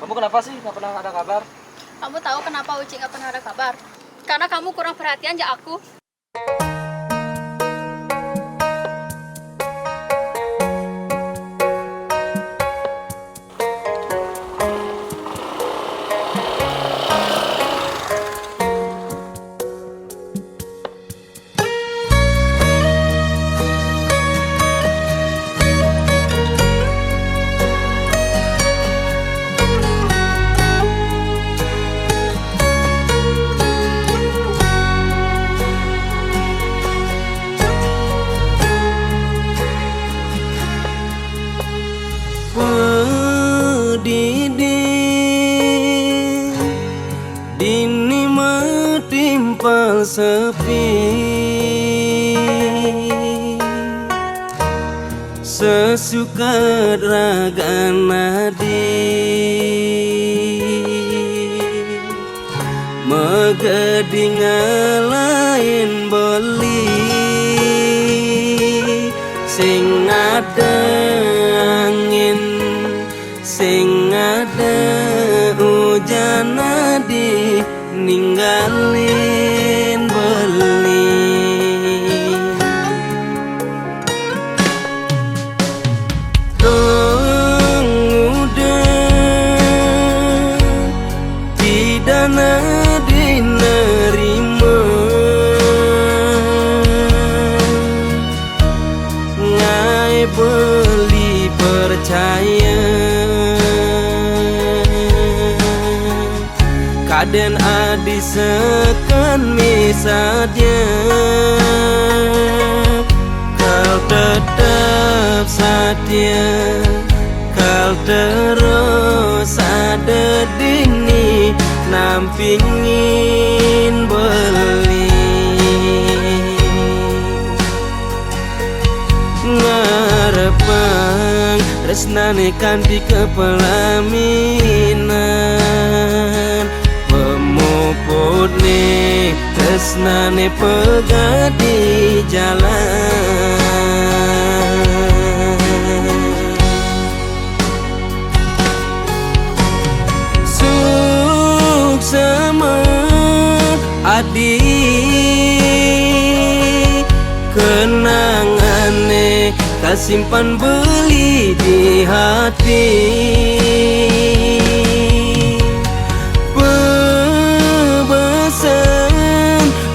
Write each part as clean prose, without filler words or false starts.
Kamu kenapa sih nggak pernah ada kabar? Kamu tahu kenapa Uci nggak pernah ada kabar? Karena kamu kurang perhatian ya aku. Pedidih dini metimpa sepi, sesuka raga nadi megeding lain beli sing ada angin sing ada hujan di ninggalin beli dong udah pidana dinerima ngai beli percaya kaden adi sekan misalnya kau tetap setia kau terus ada dini nampingin beli ngarepang resnane kanti kepelaminan pemuputne tresnane pegat di jalan suksema adi kenangane kasimpan beli di hati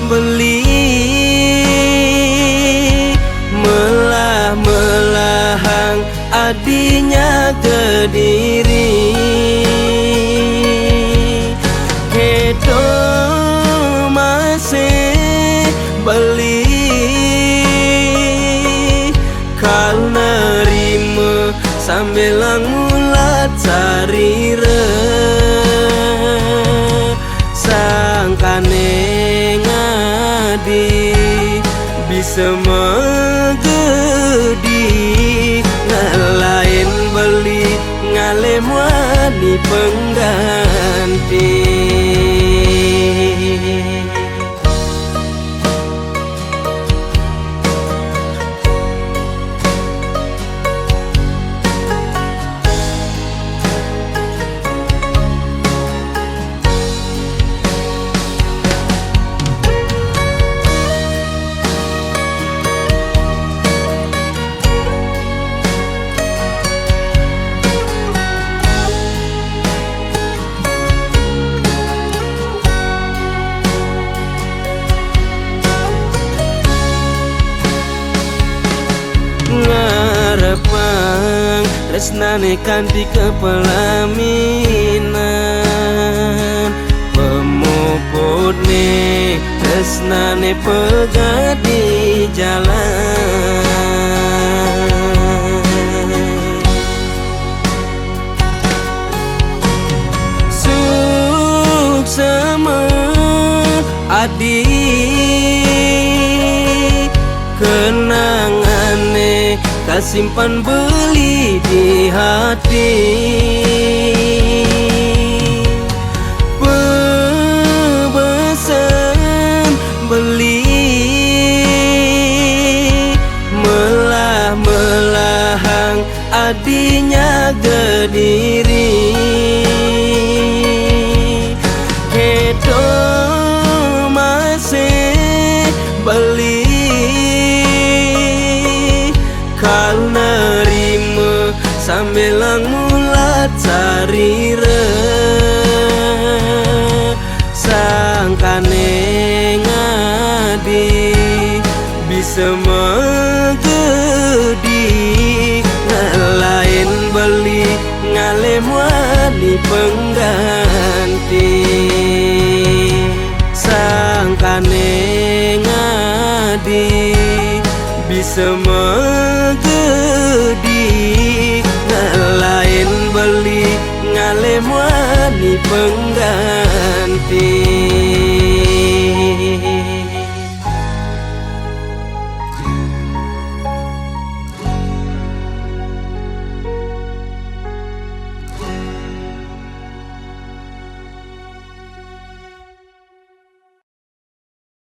beli melah-melahang adinya ke diri kedo masih beli kal nerima sambil mulat sarire sangkane bisa megedi ngalain beli ngalem wani pengganti ngarepang resnane kanti kepelaminan pemuputne resnane pegat di jalan suksema adi kenangane kasimpan beli di hati pebesan beli melah-melah melah-melah hang adinya gediri, melah-melah hang adinya gediri. nerima sambil lang mulat sarire sangkane ngadi bisa menggedi ngalain beli ngalem wani pengganti sangkane ngadi bisa menggedi ngalain beli ngalem wani pengganti